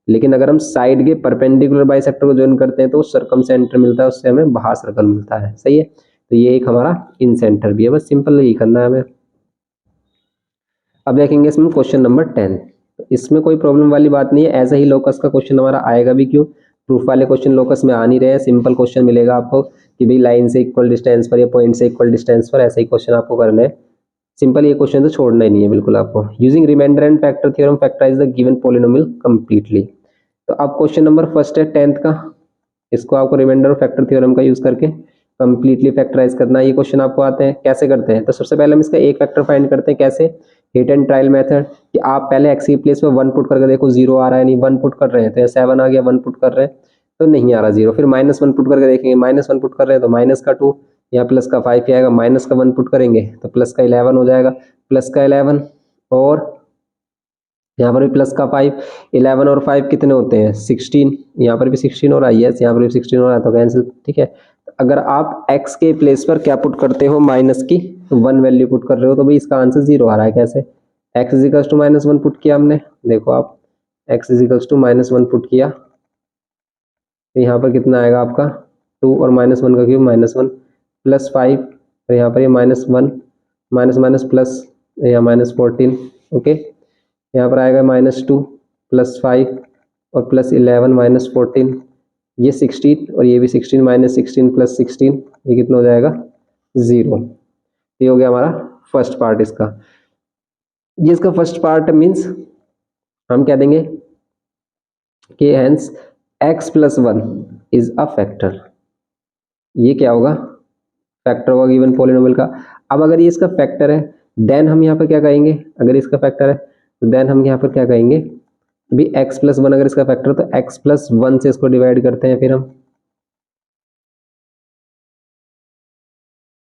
लेकिन अगर हम साइड के परपेंडिकुलर बाइसेक्टर को ज्वाइन करते हैं तो सर्कम सेंटर मिलता है, उससे हमें बाहर सर्कल मिलता है। सही है, तो ये एक हमारा इन सेंटर भी है। बस सिंपल यही करना है हमें। अब देखेंगे इसमें क्वेश्चन नंबर 10। इसमें कोई प्रॉब्लम वाली बात नहीं है, ऐसा ही लोकस का क्वेश्चन हमारा आएगा भी। क्यों, प्रूफ वाले क्वेश्चन लोकस में आ नहीं रहे हैं। सिंपल क्वेश्चन मिलेगा आपको कि भाई लाइन से इक्वल डिस्टेंस पर या पॉइंट से इक्वल डिस्टेंस पर, ऐसा ही क्वेश्चन आपको करना है। सिंपल ये क्वेश्चन तो छोड़ना ही नहीं है बिल्कुल आपको। Using remainder and factor theorem factorise the given polynomial completely. तो अब क्वेश्चन नंबर फर्स्ट है 10th का, इसको आपको रिमाइंडर और फैक्टर थ्योरम का यूज करके कंप्लीटली फैक्टराइज करना, ये क्वेश्चन आपको आते हैं। कैसे करते हैं? तो सबसे पहले हम इसका एक फैक्टर फाइंड करते हैं। कैसे? हिट एंड ट्रायल मेथड, कि आप पहले एक्स की प्लेस पे 1 पुट करके देखो, 0 आ रहा है नहीं, 1 पुट कर रहे हैं तो 7 आ गया, 1 पुट कर रहे हैं तो नहीं आ रहा 0, फिर -1 पुट करके देखेंगे, -1 पुट कर रहे हैं तो माइनस का 2, यहाँ प्लस का 5 आएगा, माइनस का 1 पुट करेंगे तो प्लस का 11 हो जाएगा, प्लस का 11 और यहाँ पर भी प्लस का 5, 11 और 5 कितने होते हैं 16, यहाँ पर भी 16 हो रहा है, यस यहाँ पर भी 16 हो रहा है तो कैंसिल, ठीक है। अगर आप x के प्लेस पर क्या पुट करते हो, माइनस की 1 वैल्यू पुट कर रहे हो तो भाई इसका आंसर 0 आ रहा है। कैसे? x इजिकल्स टू -1 पुट किया हमने, देखो आप x इजिकल्स टू -1 पुट किया तो यहाँ पर कितना आएगा आपका 2 और -1 का क्यूब -1 प्लस 5 और यहाँ पर ये -1 माइनस माइनस प्लस या -14, ओके। यहाँ पर आएगा -2 प्लस 5 और प्लस 11 -14, ये 16 और ये भी 16, -16 प्लस 16, ये कितना हो जाएगा 0। ये हो गया हमारा फर्स्ट पार्ट इसका। ये इसका फर्स्ट पार्ट मीन्स हम कह देंगे कि hence x + 1 is a factor. ये क्या होगा? फैक्टर होगा गिवन पॉलिनोमियल का। अब अगर ये इसका फैक्टर है देन हम यहाँ पर क्या कहेंगे? अगर इसका फैक्टर है तो देन हम यहाँ पर क्या कहेंगे भी x + 1 अगर इसका फैक्टर तो x + 1 से इसको डिवाइड करते हैं, फिर हम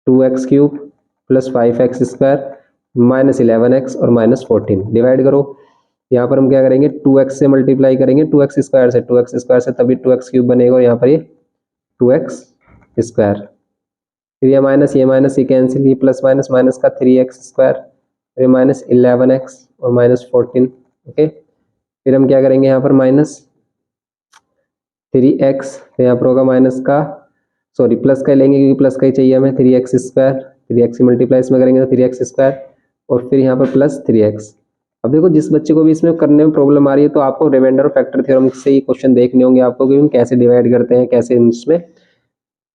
2x³ + 5x² -11x और -14 डिवाइड करो। यहाँ पर हम क्या करेंगे 2x से मल्टीप्लाई करेंगे 2x² से, 2x² से तभी 2x³ बनेगा और यहाँ पर ये 2x², फिर ये माइनस ये कैंसिल, ये प्लस माइनस माइनस का 3x², फिर -11x और -14, ओके। फिर हम क्या करेंगे यहाँ पर -3x, तो यहाँ पर होगा माइनस का सॉरी प्लस का लेंगे क्योंकि प्लस का ही चाहिए हमें, 3x² 3x मल्टीप्लाई इसमें करेंगे तो 3x² और फिर यहाँ पर प्लस 3x। अब देखो जिस बच्चे को भी इसमें करने में प्रॉब्लम आ रही है तो आपको रिमाइंडर और फैक्टर थ्योरम से ही क्वेश्चन देखने होंगे आपको कि हम कैसे डिवाइड करते हैं, कैसे इसमें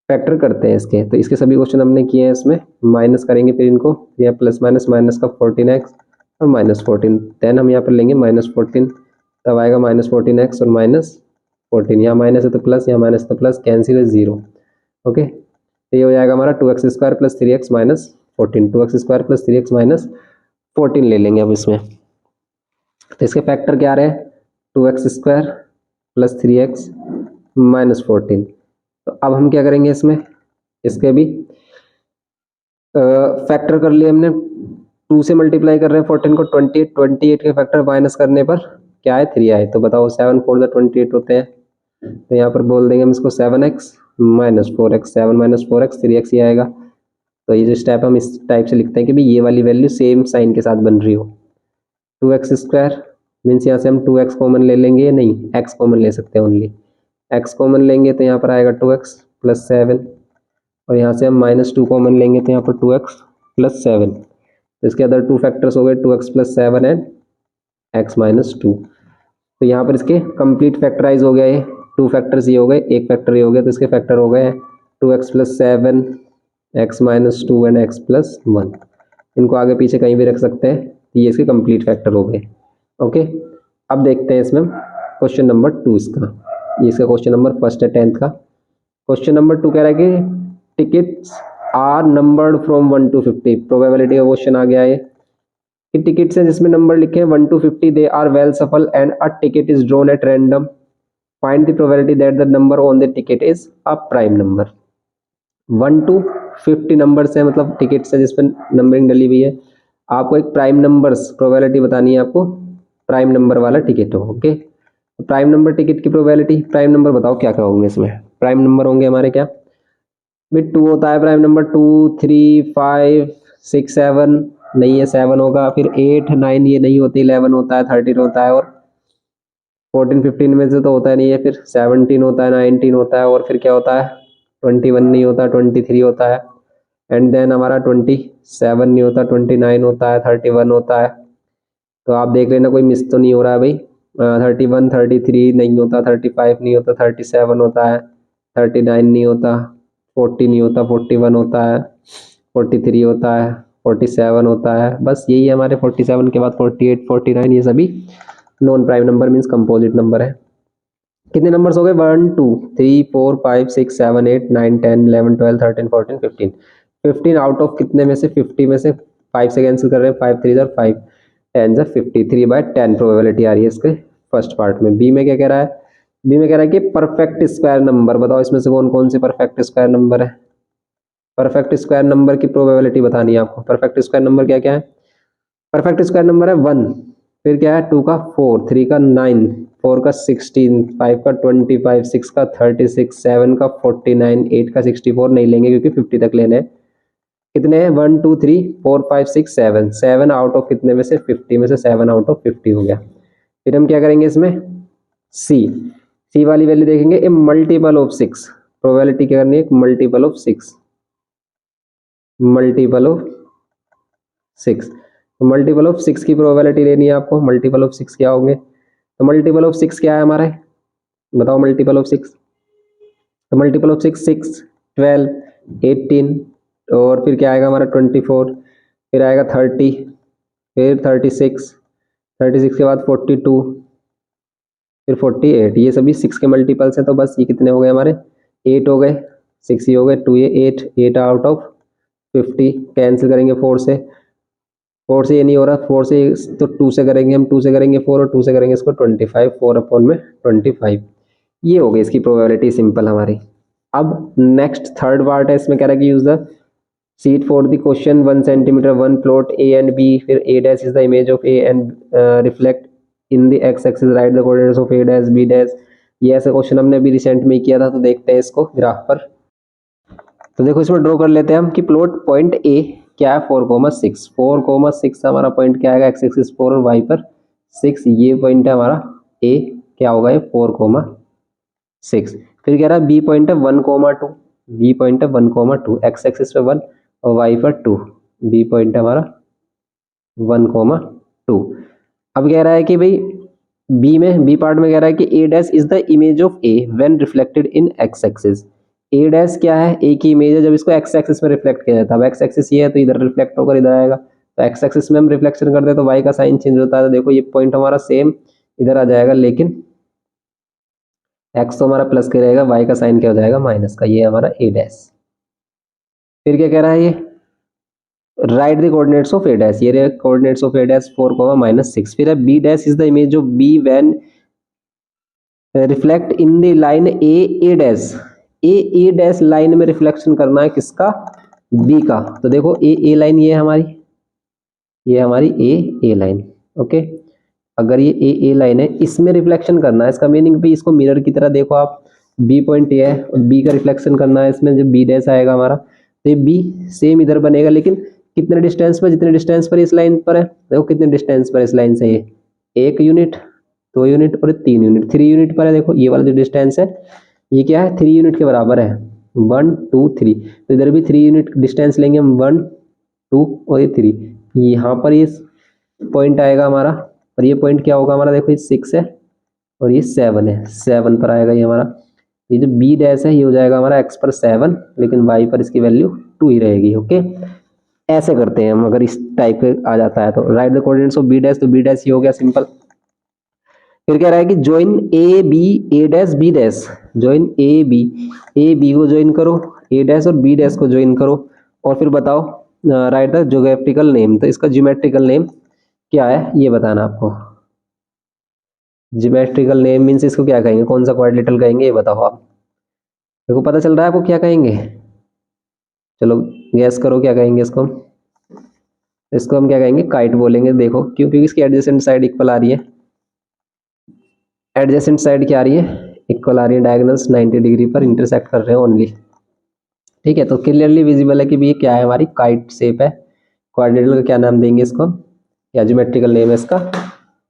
फैक्टर करते हैं इसके। तो इसके सभी क्वेश्चन हमने किए हैं, इसमें माइनस करेंगे फिर इनको, या प्लस माइनस माइनस का 14x और -14, देन हम यहाँ पर लेंगे -14, तब आएगा -14x और -14, यहाँ माइनस है तो प्लस, यहाँ माइनस तो प्लस, कैंसिल है 0, ओके। तो ये हो जाएगा हमारा 2x² + 3x -14, 2x² + 3x -14 ले लेंगे अब इसमें। तो इसके फैक्टर क्या आ रहे हैं 2x² + 3x -14। तो अब हम क्या करेंगे इसमें, इसके भी फैक्टर कर लिए हमने, 2 से मल्टीप्लाई कर रहे हैं 14 को, 28 के फैक्टर माइनस करने पर क्या है 3 आए, तो बताओ 7 4 = 28 होते हैं। तो यहाँ पर बोल देंगे हम इसको 7x -4x, 7 - 4x 3x ही आएगा। तो ये जो स्टेप हम इस टाइप से लिखते हैं कि भाई ये वाली वैल्यू सेम साइन के साथ बन रही हो। 2x² मीन्स यहाँ से हम 2x कॉमन ले लेंगे, नहीं x कॉमन ले सकते हैं, ओनली x कॉमन लेंगे तो यहाँ पर आएगा 2x + 7 और यहाँ से हम -2 कॉमन लेंगे तो यहाँ पर 2x + 7। तो इसके अदर 2 फैक्टर्स हो गए 2x + 7 एंड x - 2। तो यहाँ पर इसके कंप्लीट फैक्टराइज हो गया, ये 2 फैक्टर्स ये हो गए, एक फैक्टर ये हो गया, तो इसके फैक्टर हो गए 2x + 7 x - 2 एंड x + 1। इनको आगे पीछे कहीं भी रख सकते हैं, ये इसके कंप्लीट फैक्टर हो गए, ओके। अब देखते हैं इसमें क्वेश्चन नंबर 2 इसका, ये इसका क्वेश्चन नंबर फर्स्ट है 10th का। क्वेश्चन नंबर 2 कह रहा है कि tickets are numbered from 1 to 50, probability का क्वेश्चन आ गया है कि टिकट्स हैं जिसमें नंबर लिखे हैं 1 to 50, दे आर वेल सफल and a ticket is drawn at random, find the probability that the number on the ticket is a prime number. 1 to 50 numbers है, मतलब टिकट्स है जिसमें नंबरिंग डली हुई है, आपको एक प्राइम नंबर्स प्रोबेबिलिटी बतानी है, आपको प्राइम नंबर वाला टिकट हो, ओके। प्राइम नंबर टिकट की प्रोबेबिलिटी, प्राइम नंबर बताओ क्या क्या होंगे इसमें, प्राइम नंबर होंगे हमारे क्या भी 2 होता है प्राइम नंबर, 2 3 5 6 7 नहीं है 7 होगा, फिर 8 9 ये नहीं होती, 11 होता है, 13 होता है और 14 15 में से तो होता है नहीं है, फिर 17 होता है, 19 होता है और फिर क्या होता है 21 नहीं होता, 23 होता है एंड देन हमारा 27 नहीं होता, 29 होता है, 31 होता है। तो आप देख लेना कोई मिस तो नहीं हो रहा है भाई, 31 33 नहीं होता, 35 नहीं होता, 37 होता है, 39 नहीं होता, 40 नहीं होता, 41 होता है, 43 होता है, 47 होता है, बस यही है हमारे। 47 के बाद 48 49 ये सभी non prime number means composite number है। कितने नंबर्स हो गए, 1 2 3 4 5 6 7 8 9 10 11 12 13 14 15, 15 आउट ऑफ कितने में से, 50 में से 5 से कैंसिल कर रहे हैं, 5 3 5 10 53/10 प्रोबेबिलिटी आ रही है इसके फर्स्ट पार्ट में। बी में क्या कह रहा है, बी में कह रहा है कि परफेक्ट स्क्वायर नंबर, बताओ इसमें से कौन कौन से परफेक्ट स्क्वायर नंबर है। परफेक्ट स्क्वायर नंबर की प्रोबेबिलिटी बतानी है आपको। परफेक्ट स्क्वायर नंबर क्या क्या है, परफेक्ट स्क्वायर नंबर है 1, फिर क्या है 2 का 4, 3 का 9, 4 का 16, 5 का 25, 6 का 36, 7 का 49, 8 का 64 नहीं लेंगे क्योंकि 50 तक लेने हैं। कितने हैं, 1 2 3 4 5 6 7, 7 आउट ऑफ कितने में से, 50 में से 7 आउट ऑफ 50 हो गया। फिर हम क्या करेंगे इसमें, सी वाली वैल्यू देखेंगे, ए मल्टीपल ऑफ 6, प्रोबेबिलिटी क्या करनी है, मल्टीपल ऑफ 6, मल्टीपल ऑफ 6, तो मल्टीपल ऑफ 6 की प्रोबेबिलिटी लेनी है आपको। मल्टीपल ऑफ 6 क्या होंगे, तो मल्टीपल ऑफ 6 क्या है हमारा, बताओ मल्टीपल ऑफ 6, तो मल्टीपल ऑफ 6 6 12 18, और फिर क्या आएगा हमारा 24, फिर आएगा 30, फिर 36, 36 के बाद 42, फिर 48, ये सभी 6 के मल्टीपल्स हैं। तो बस ये कितने हो गए हमारे, 8 हो गए, 6 ही हो गए, 2 ये 8 आउट ऑफ 50, कैंसिल करेंगे 4 से, 4 से ये नहीं हो रहा, 4 से तो 2 से करेंगे हम, 2 से करेंगे 4 और 2 से करेंगे इसको 25, 4 अपॉन में 25, ये हो गई इसकी प्रोबेबिलिटी सिंपल हमारी। अब नेक्स्ट थर्ड पार्ट है, इसमें कह रहा है कि use the sheet for the question 1 centimetre 1 plot A and B, फिर A dash is the image of A and reflect in the X axis, right the coordinates of A dash B dash. ये ऐसा question हमने अभी recent में किया था, तो देखते हैं इसको ग्राफ पर। तो देखो इसमें ड्रॉ कर लेते हैं हम कि प्लॉट पॉइंट ए क्या है 4,6, 4,6 हमारा पॉइंट क्या आएगा, एक्स एक्सिस 4 और वाई पर 6, ये पॉइंट है हमारा ए, क्या होगा ये 4,6। फिर कह रहा है बी पॉइंट है 1,2, बी पॉइंट है 1,2, एक्स एक्सिस पे 1 और वाई पर 2, बी पॉइंट है हमारा 1,2। अब कह रहा है कि भाई बी पार्ट में कह रहा है कि A dash is the image of A when reflected in X axis. A dash क्या है, ए की इमेज है जब इसको एक्स एक्सिस में रिफ्लेक्ट किया जाता है। अब एक्स एक्सिस ये है तो इधर रिफ्लेक्ट होकर इधर आएगा, तो एक्स एक्सिस में हम रिफ्लेक्शन करते हैं तो वाई का साइन चेंज होता है। तो देखो ये पॉइंट हमारा सेम इधर आ जाएगा, लेकिन एक्स तो हमारा प्लस का रहेगा, वाई का साइन क्या हो जाएगा, माइनस का। ये हमारा ए डैश। फिर क्या कह रहा है ये, write the coordinates of A dash, ये रहे कोऑर्डिनेट्स ऑफ ए डैश 4,-6। फिर है B dash is the image of B when reflect in the line A dash, A dash line में रिफ्लेक्शन करना है किसका, बी का। तो देखो ए लाइन ये हमारी, ये हमारी ए लाइन, ओके। अगर ये ए लाइन है, इसमें रिफ्लेक्शन करना है, इसका मीनिंग भी इसको मिरर की तरह देखो आप, बी पॉइंट ये है और बी का रिफ्लेक्शन करना है इसमें, जब बी डैश आएगा हमारा तो ये बी सेम इधर बनेगा, लेकिन कितने डिस्टेंस पर, जितने डिस्टेंस पर इस लाइन पर है, देखो कितने डिस्टेंस पर इस लाइन से, ये 1 यूनिट 2 यूनिट और 3 यूनिट, 3 यूनिट पर है। देखो ये वाला जो डिस्टेंस है ये क्या है, 3 यूनिट के बराबर है, 1 2 3, तो इधर भी 3 यूनिट डिस्टेंस लेंगे हम, 1 2 और ये 3। यहाँ पर ये पॉइंट आएगा हमारा, और ये पॉइंट क्या होगा हमारा, देखो ये 6 है और ये 7 है, 7 पर आएगा ये हमारा। ये जो बी डैश है ये हो जाएगा हमारा एक्स पर 7, लेकिन वाई पर इसकी वैल्यू 2 ही रहेगी, ओके। ऐसे करते हैं हम, अगर इस टाइप के आ जाता है तो write the coordinates of B dash, तो बी डैश ये हो गया सिंपल। फिर कह रहा है कि join A dash B dash, join A B को ज्वाइन करो, ए डैश और बी डैश को ज्वाइन करो, और फिर बताओ राइट द ज्योग्राफिकल नेम। तो इसका ज्योमेट्रिकल नेम क्या है ये बताना आपको। ज्योमेट्रिकल नेम मीन्स इसको क्या कहेंगे, कौन सा क्वाड्रिलेटरल कहेंगे, ये बताओ आप। देखो पता चल रहा है आपको क्या कहेंगे, चलो गैस करो क्या कहेंगे इसको। इसको हम क्या कहेंगे, काइट बोलेंगे। देखो क्यों, क्योंकि इसकी एडजेसेंट साइड इक्वल आ रही है, एडजेसेंट साइड क्या आ रही है, इक्वल आ रही है, डायगोनल्स 90 डिग्री पर इंटरसेक्ट कर रहे हैं ओनली, ठीक है। तो क्लियरली विजिबल है कि ये क्या है, हमारी काइट शेप है। क्वाड्रिलेटरल का क्या नाम देंगे इसको, या ज्योमेट्रिकल नेम है इसका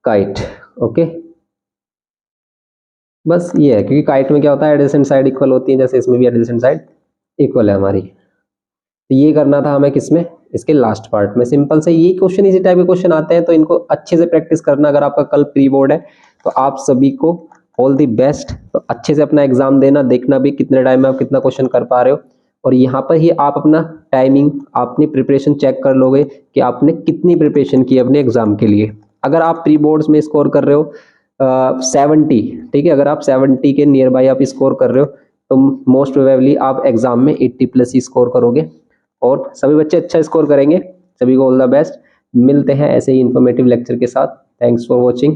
काइट, ओके। बस ये है, क्योंकि काइट में क्या होता है, एडजेसेंट साइड इक्वल होती है, जैसे इसमें भी एडजेसेंट साइड इक्वल है हमारी। तो ये करना था हमें किसमें, इसके लास्ट पार्ट में। सिंपल से ये क्वेश्चन, इसी टाइप के क्वेश्चन आते हैं, तो इनको अच्छे से प्रैक्टिस करना। अगर आपका कल प्री बोर्ड है तो आप सभी को ऑल द बेस्ट। तो अच्छे से अपना एग्जाम देना, देखना भी कितने टाइम में आप कितना क्वेश्चन कर पा रहे हो, और यहाँ पर ही आप अपना टाइमिंग, अपनी प्रिपरेशन चेक कर लोगे कि आपने कितनी प्रिपरेशन की अपने एग्जाम के लिए। अगर आप प्री बोर्ड्स में स्कोर कर रहे हो 70, ठीक है, अगर आप 70 के नियर बाई आप स्कोर कर रहे हो तो मोस्ट प्रोबेबली आप एग्जाम में 80 प्लस ही स्कोर करोगे और सभी बच्चे अच्छा स्कोर करेंगे। सभी को ऑल द बेस्ट। मिलते हैं ऐसे ही इंफॉर्मेटिव लेक्चर के साथ। Thanks for watching.